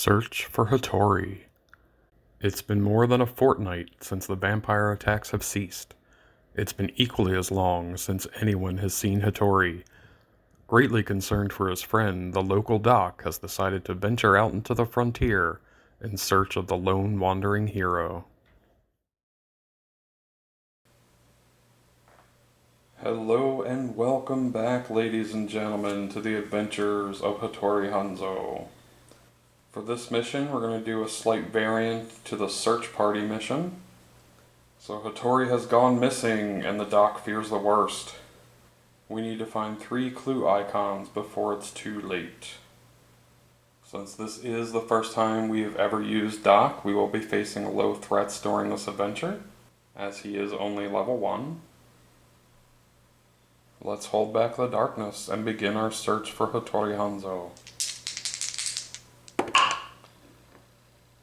Search for Hattori. It's been more than a fortnight since the vampire attacks have ceased. It's been equally as long since anyone has seen Hattori. Greatly concerned for his friend, the local doc has decided to venture out into the frontier in search of the lone wandering hero. Hello and welcome back, ladies and gentlemen, to the adventures of Hattori Hanzo. For this mission, we're going to do a slight variant to the search party mission. So Hattori has gone missing and the doc fears the worst. We need to find 3 clue icons before it's too late. Since this is the first time we've ever used Doc, we will be facing low threats during this adventure, as he is only level 1. Let's hold back the darkness and begin our search for Hattori Hanzo.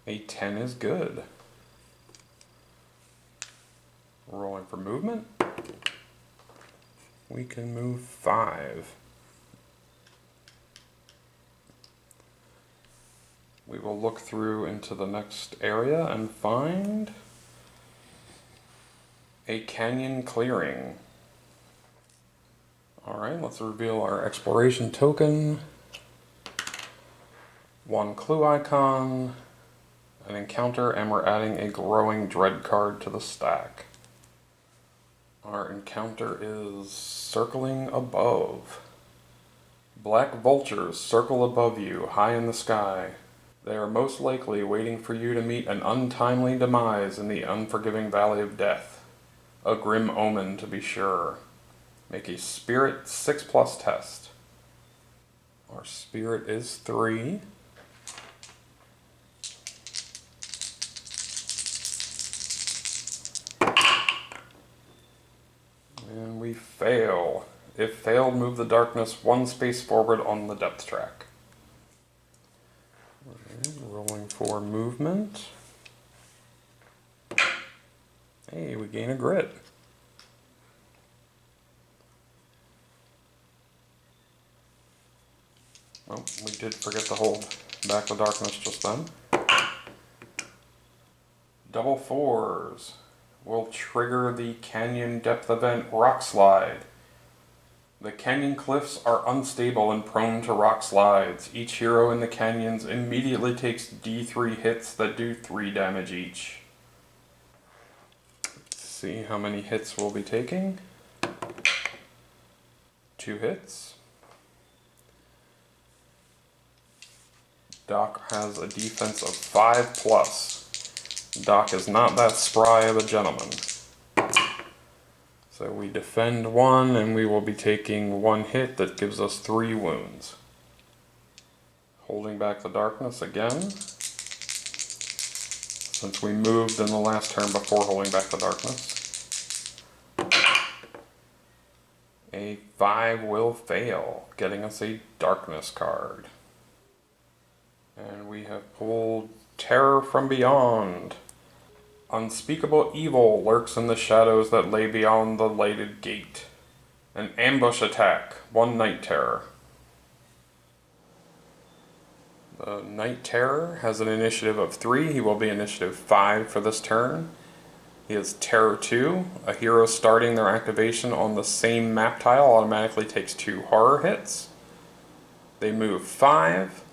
A 10 is good. Rolling for movement. We can move 5. We will look through into the next area and find a canyon clearing. Alright, let's reveal our exploration token. 1 clue icon, an encounter, and we're adding a growing dread card to the stack. Our encounter is circling above. Black vultures circle above you, high in the sky. They are most likely waiting for you to meet an untimely demise in the unforgiving valley of death. A grim omen, to be sure. Make a spirit 6+ test. Our spirit is 3. And we fail. If failed, move the darkness 1 space forward on the depth track. Rolling for movement. Hey, we gain a grit. Well, we did forget to hold back the darkness just then. Double 4s will trigger the canyon depth event rock slide. The canyon cliffs are unstable and prone to rock slides. Each hero in the canyons immediately takes D3 hits that do 3 damage each. Let's see how many hits we'll be taking. 2 hits. Doc has a defense of 5+. Doc is not that spry of a gentleman. So we defend 1, and we will be taking 1 hit that gives us 3 wounds. Holding back the darkness again, since we moved in the last turn before holding back the darkness. A 5 will fail, getting us a darkness card. And we have pulled Terror from Beyond. Unspeakable evil lurks in the shadows that lay beyond the lighted gate. An ambush attack, 1 Night Terror. The Night Terror has an initiative of 3. He will be initiative 5 for this turn. He has Terror 2. A hero starting their activation on the same map tile automatically takes 2 horror hits. They move 5.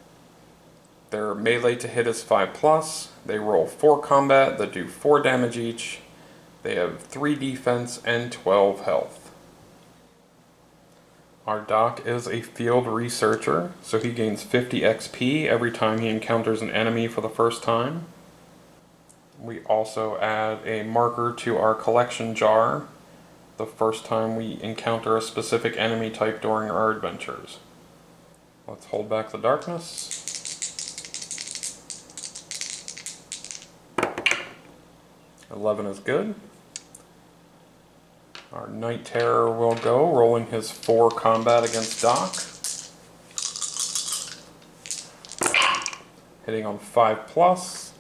Their melee to hit is 5+. They roll 4 combat that do 4 damage each. They have 3 defense and 12 health. Our doc is a field researcher, so he gains 50 XP every time he encounters an enemy for the first time. We also add a marker to our collection jar the first time we encounter a specific enemy type during our adventures. Let's hold back the darkness. 11 is good. Our Night Terror will go, rolling his 4 combat against Doc. Hitting on 5+.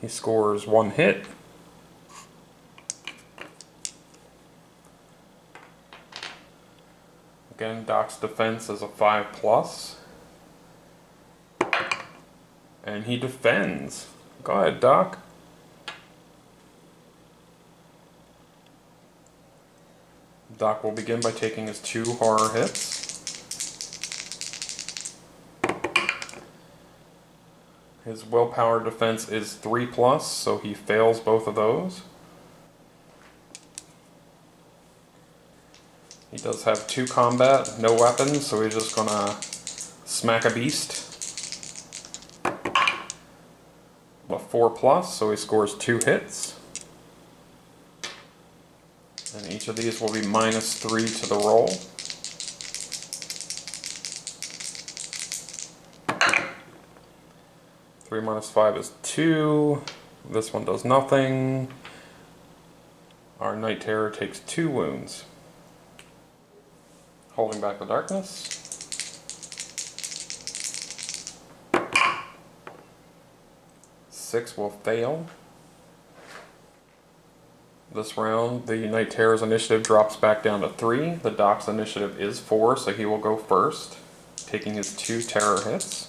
He scores 1 hit. Again, Doc's defense is a 5+. And he defends. Go ahead, Doc. Doc will begin by taking his 2 horror hits. His willpower defense is 3+, so he fails both of those. He does have 2 combat, no weapons, so he's just gonna smack a beast. A 4+, so he scores 2 hits. And each of these will be -3 to the roll. Three minus 5 is 2. This one does nothing. Our Night Terror takes 2 wounds. Holding back the darkness. Six will fail. This round, the Night Terror's initiative drops back down to 3. The Doc's initiative is 4, so he will go first, taking his 2 terror hits.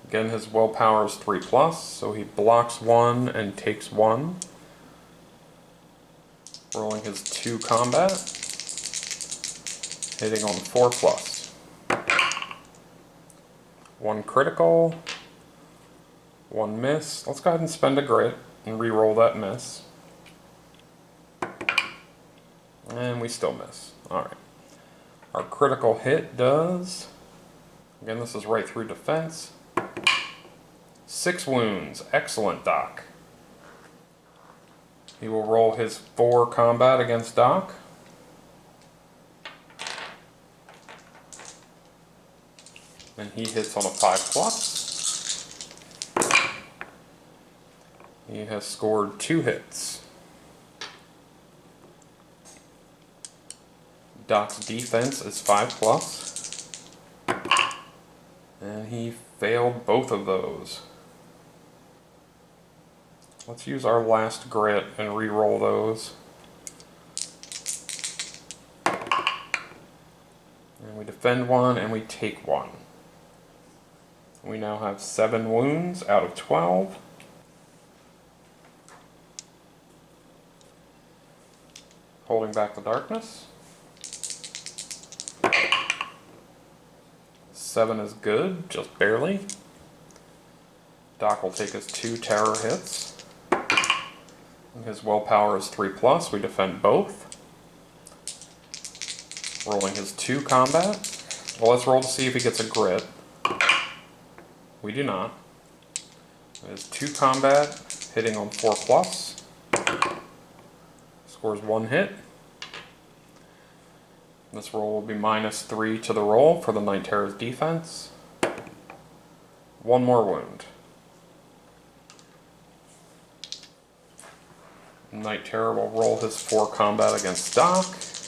Again, his willpower is 3+, so he blocks 1 and takes 1. Rolling his 2 combat, hitting on 4+. 1 critical, 1 miss. Let's go ahead and spend a grit and re-roll that miss. And we still miss. Alright. Our critical hit does, again this is right through defense, 6 wounds. Excellent, Doc. He will roll his 4 combat against Doc. And he hits on a 5+. He has scored 2 hits. Doc's defense is 5+. And he failed both of those. Let's use our last grit and re-roll those. And we defend 1 and we take 1. We now have 7 wounds out of 12. Holding back the darkness. 7 is good, just barely. Doc will take his 2 terror hits. His willpower is 3+, we defend both. Rolling his 2 combat. Well, let's roll to see if he gets a grit. We do not. His 2 combat, hitting on 4+. Scores 1 hit. This roll will be -3 to the roll for the Night Terror's defense. 1 more wound. Night Terror will roll his 4 combat against Doc,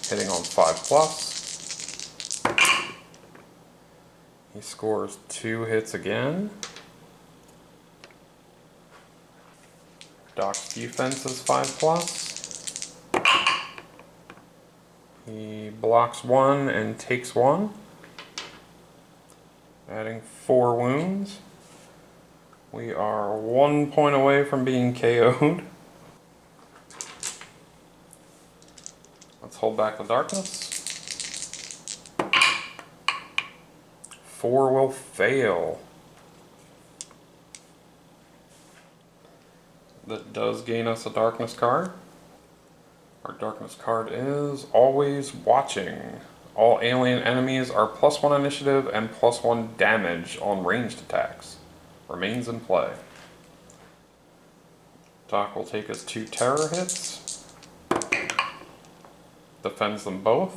hitting on 5+. He scores 2 hits again. Doc's defense is 5+. He blocks 1 and takes 1, adding 4 wounds. We are 1 point away from being KO'd. Let's hold back the darkness. 4 will fail. That does gain us a darkness card. Our darkness card is Always Watching. All alien enemies are +1 initiative and +1 damage on ranged attacks. Remains in play. Doc will take his 2 terror hits. Defends them both.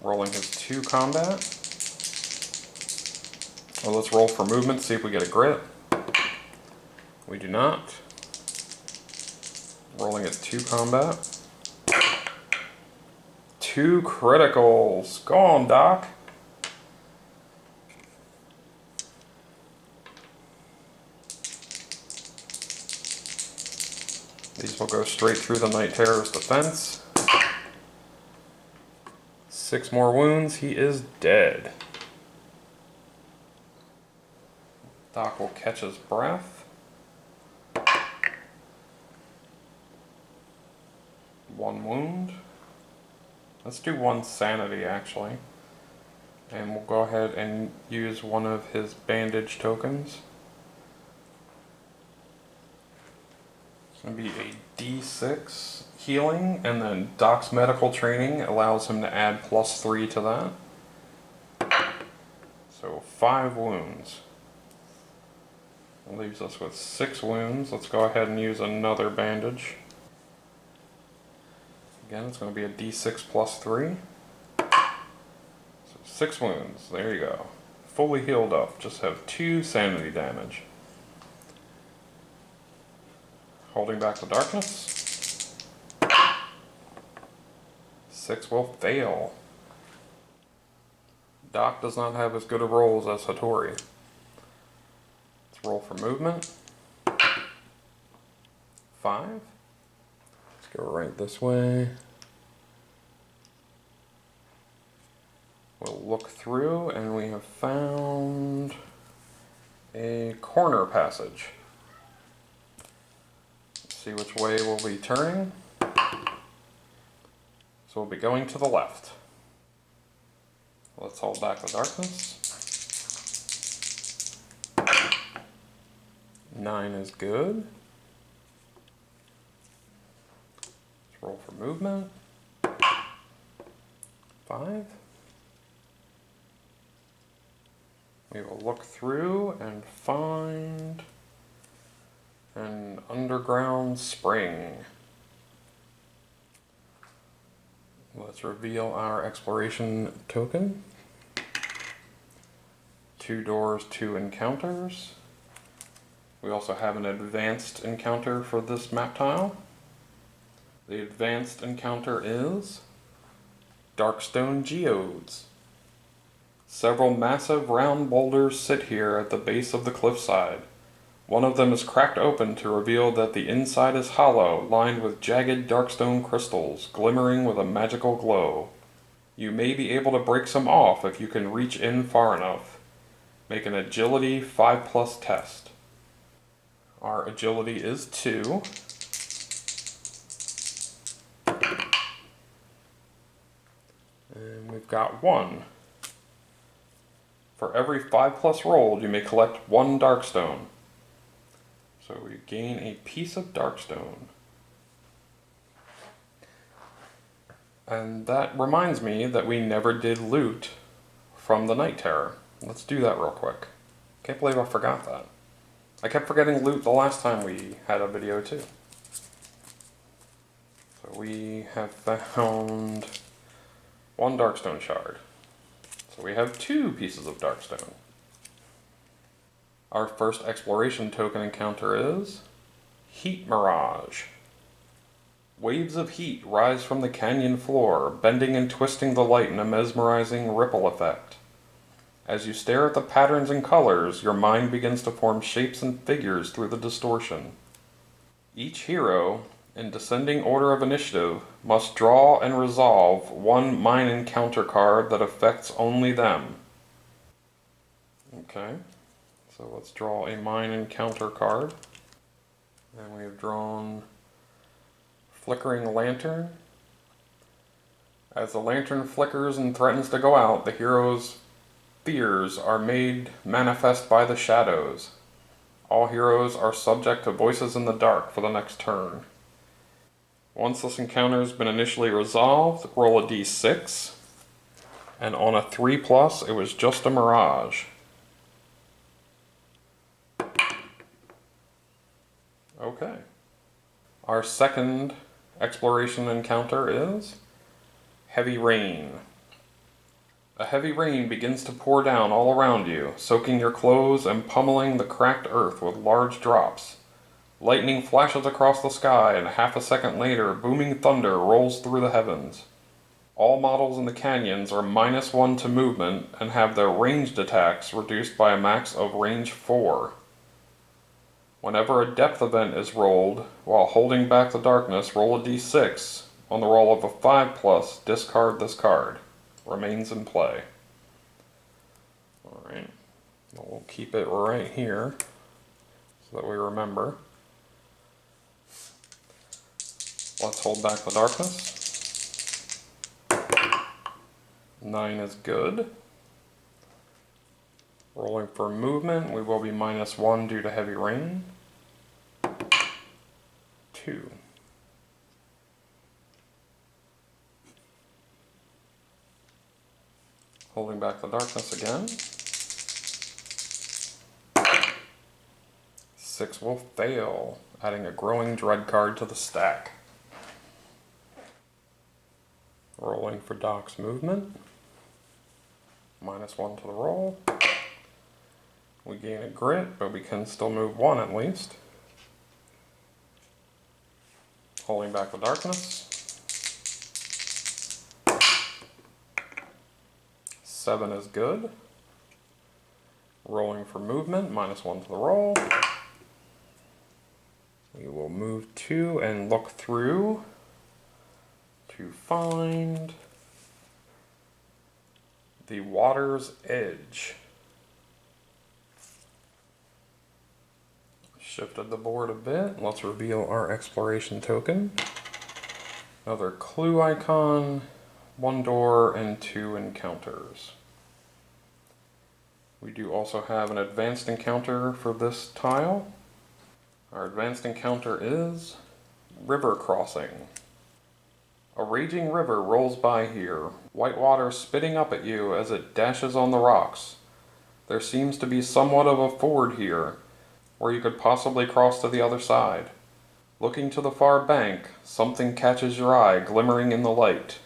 Rolling his 2 combat. Well, let's roll for movement, see if we get a grit. We do not. Rolling his 2 combat. 2 criticals. Go on, Doc. These will go straight through the Night Terror's defense. 6 more wounds. He is dead. Doc will catch his breath. One wound. Let's do one sanity actually. And we'll go ahead and use one of his bandage tokens. It's going to be a D6 healing, and then Doc's medical training allows him to add +3 to that. So 5 wounds. That leaves us with 6 wounds. Let's go ahead and use another bandage. Again, it's going to be a D6 +3. So 6 wounds. There you go. Fully healed up. Just have 2 sanity damage. Holding back the darkness. 6 will fail. Doc does not have as good of rolls as Hattori. Let's roll for movement. 5. Let's go right this way. We'll look through, and we have found a corner passage. Let's see which way we'll be turning. So we'll be going to the left. Let's hold back the darkness. 9 is good. Let's roll for movement. 5. We will look through and find an underground spring. Let's reveal our exploration token. 2 doors, 2 encounters. We also have an advanced encounter for this map tile. The advanced encounter is Darkstone Geodes. Several massive round boulders sit here at the base of the cliffside. One of them is cracked open to reveal that the inside is hollow, lined with jagged darkstone crystals, glimmering with a magical glow. You may be able to break some off if you can reach in far enough. Make an agility 5+ test. Our agility is 2. And we've got 1. For every 5+ rolled, you may collect 1 darkstone. So we gain a piece of darkstone. And that reminds me that we never did loot from the Night Terror. Let's do that real quick. Can't believe I forgot that. I kept forgetting loot the last time we had a video too. So we have found 1 darkstone shard. So we have 2 pieces of darkstone. Our first exploration token encounter is Heat Mirage. Waves of heat rise from the canyon floor, bending and twisting the light in a mesmerizing ripple effect. As you stare at the patterns and colors, your mind begins to form shapes and figures through the distortion. Each hero, in descending order of initiative, must draw and resolve 1 mine encounter card that affects only them. Okay, so let's draw a mine encounter card. And we have drawn Flickering Lantern. As the lantern flickers and threatens to go out, the hero's fears are made manifest by the shadows. All heroes are subject to voices in the dark for the next turn. Once this encounter has been initially resolved, roll a d6, and on a 3+, it was just a mirage. Okay. Our second exploration encounter is Heavy Rain. A heavy rain begins to pour down all around you, soaking your clothes and pummeling the cracked earth with large drops. Lightning flashes across the sky, and half a second later, booming thunder rolls through the heavens. All models in the canyons are -1 to movement and have their ranged attacks reduced by a max of range 4. Whenever a depth event is rolled, while holding back the darkness, roll a d6. On the roll of a 5+, discard this card. Remains in play. Alright. We'll keep it right here so that we remember. Let's hold back the darkness. 9 is good. Rolling for movement, we will be -1 due to heavy rain. 2. Holding back the darkness again. 6 will fail, adding a growing dread card to the stack. Rolling for Doc's movement. -1 to the roll. We gain a grit, but we can still move 1 at least. Holding back the darkness. 7 is good. Rolling for movement, -1 to the roll. We will move 2 and look through to find the water's edge. Shifted the board a bit. Let's reveal our exploration token. Another clue icon, 1 door and 2 encounters. We do also have an advanced encounter for this tile. Our advanced encounter is river crossing. A raging river rolls by here, white water spitting up at you as it dashes on the rocks. There seems to be somewhat of a ford here, where you could possibly cross to the other side. Looking to the far bank, something catches your eye glimmering in the light.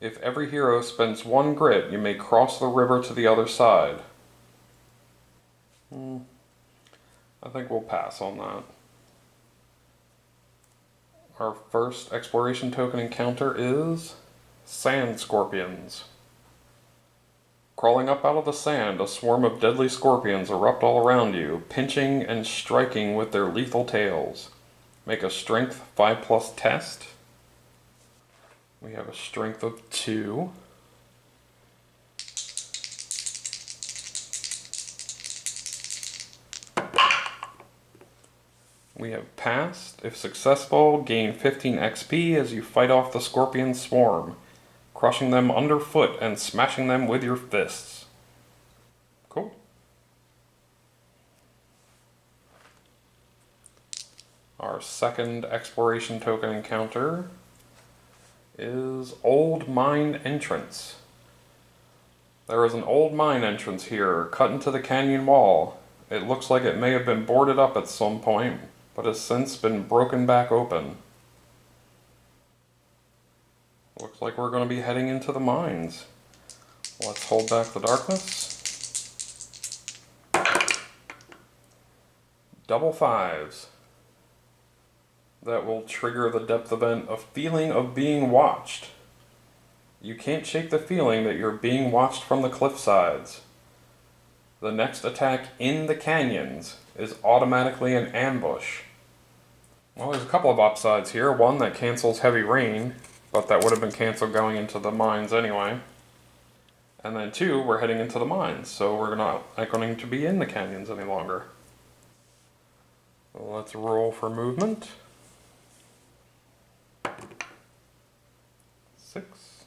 If every hero spends 1 grit, you may cross the river to the other side. I think we'll pass on that. Our first exploration token encounter is sand scorpions. Crawling up out of the sand, a swarm of deadly scorpions erupt all around you, pinching and striking with their lethal tails. Make a strength 5+ test. We have a strength of 2. We have passed. If successful, gain 15 XP as you fight off the scorpion swarm, crushing them underfoot and smashing them with your fists. Cool. Our second exploration token encounter is Old Mine Entrance. There is an old mine entrance here, cut into the canyon wall. It looks like it may have been boarded up at some point, but has since been broken back open. Looks like we're going to be heading into the mines. Let's hold back the darkness. Double 5s. That will trigger the depth event, a feeling of being watched. You can't shake the feeling that you're being watched from the cliff sides. The next attack in the canyons is automatically an ambush. Well, there's a couple of upsides here. One that cancels heavy rain, but that would have been canceled going into the mines anyway. And then 2, we're heading into the mines, so we're not going to be in the canyons any longer. So let's roll for movement. 6.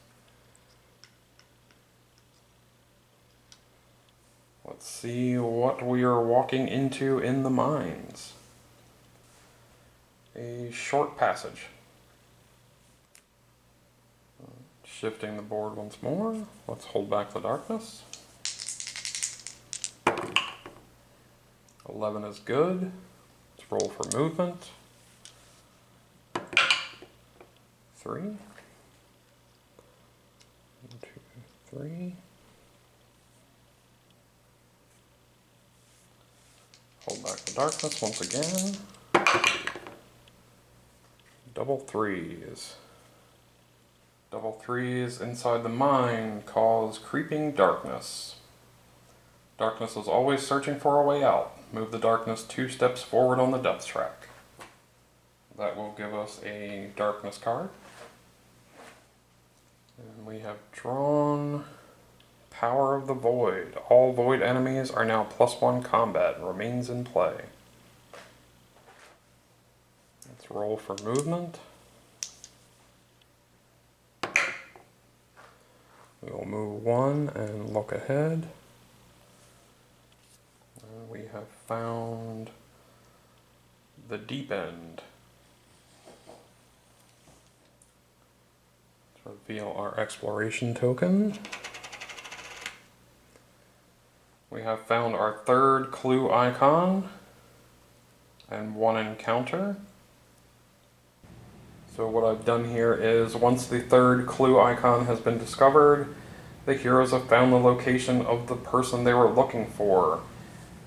Let's see what we are walking into in the mines. A short passage. Shifting the board once more. Let's hold back the darkness. 11 is good. Let's roll for movement. 3. 1, 2, 3. Hold back the darkness once again. Double 3s. Double 3s inside the mine cause creeping darkness. Darkness is always searching for a way out. Move the darkness 2 steps forward on the depth track. That will give us a darkness card. And we have drawn Power of the Void. All Void enemies are now +1 combat. Remains in play. Let's roll for movement. We will move 1 and look ahead. And we have found the deep end. Let's reveal our exploration token. We have found our 3rd clue icon and 1 encounter. So what I've done here is, once the 3rd clue icon has been discovered, the heroes have found the location of the person they were looking for.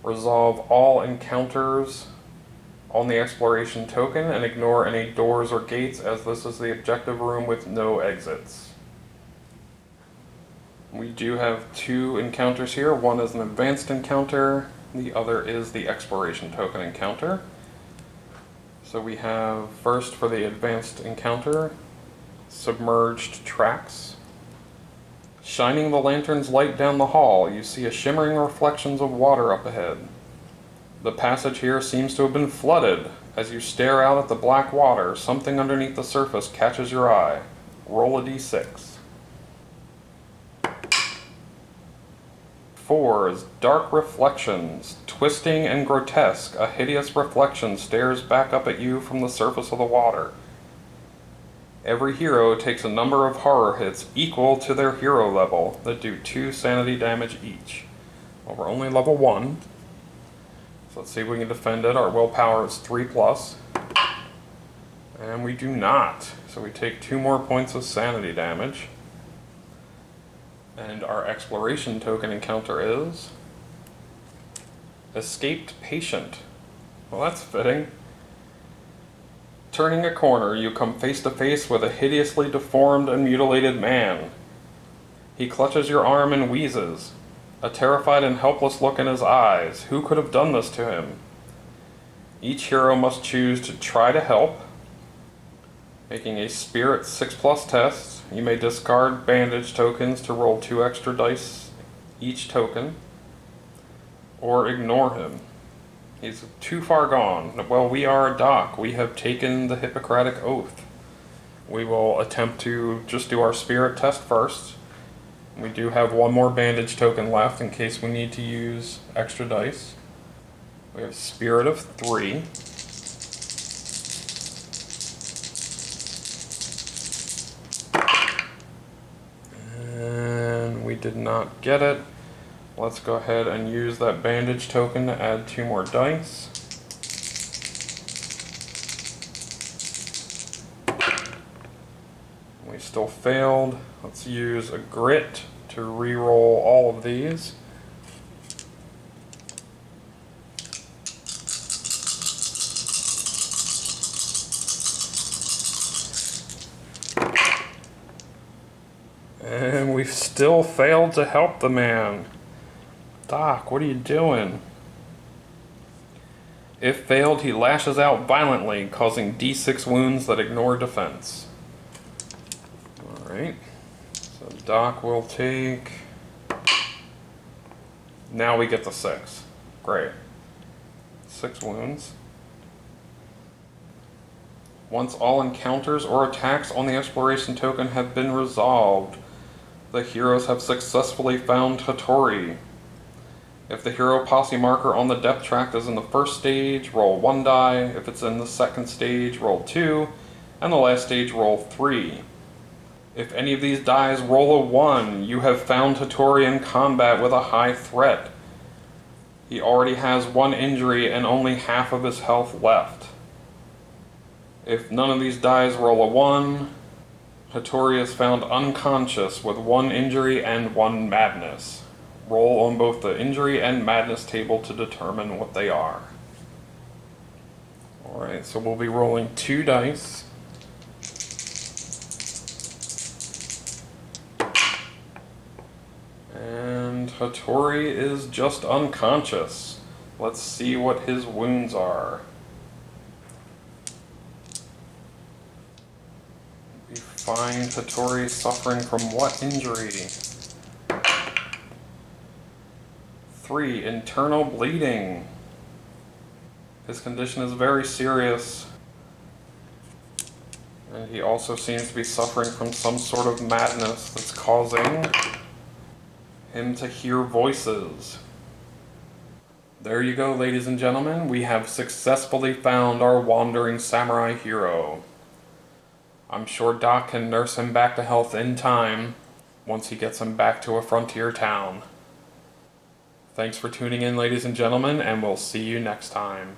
Resolve all encounters on the exploration token and ignore any doors or gates, as this is the objective room with no exits. We do have 2 encounters here. One is an advanced encounter, the other is the exploration token encounter. So we have, first for the advanced encounter, submerged tracks. Shining the lantern's light down the hall, you see a shimmering reflections of water up ahead. The passage here seems to have been flooded. As you stare out at the black water, something underneath the surface catches your eye. Roll a d6. 4 is dark reflections. Twisting and grotesque, a hideous reflection stares back up at you from the surface of the water. Every hero takes a number of horror hits equal to their hero level that do 2 sanity damage each. Well, we're only level 1. So let's see if we can defend it. Our willpower is 3+. And we do not. So we take 2 more points of sanity damage. And our exploration token encounter is Escaped Patient. Well, that's fitting. Turning a corner, you come face to face with a hideously deformed and mutilated man. He clutches your arm and wheezes, a terrified and helpless look in his eyes. Who could have done this to him? Each hero must choose to try to help. Making a Spirit 6+ test, you may discard bandage tokens to roll 2 extra dice each token, or ignore him. He's too far gone. Well, we are a doc. We have taken the Hippocratic Oath. We will attempt to just do our Spirit test first. We do have 1 more bandage token left in case we need to use extra dice. We have Spirit of 3. And we did not get it. Let's go ahead and use that bandage token to add 2 more dice. We still failed. Let's use a grit to re-roll all of these. And we've still failed to help the man. Doc, what are you doing? If failed, he lashes out violently, causing D6 wounds that ignore defense. Alright. So Doc will take... Now we get the 6. Great. 6 wounds. Once all encounters or attacks on the exploration token have been resolved, the heroes have successfully found Hattori. If the hero posse marker on the depth track is in the first stage, roll 1 die. If it's in the second stage, roll 2. And the last stage, roll 3. If any of these dies roll a 1, you have found Hattori in combat with a high threat. He already has 1 injury and only half of his health left. If none of these dies roll a 1, Hattori is found unconscious with 1 injury and 1 madness. Roll on both the injury and madness table to determine what they are. Alright, so we'll be rolling 2 dice. And Hattori is just unconscious. Let's see what his wounds are. We find Hattori suffering from what injury? 3, internal bleeding. His condition is very serious. And he also seems to be suffering from some sort of madness that's causing him to hear voices. There you go, ladies and gentlemen. We have successfully found our wandering samurai hero. I'm sure Doc can nurse him back to health in time once he gets him back to a frontier town. Thanks for tuning in, ladies and gentlemen, and we'll see you next time.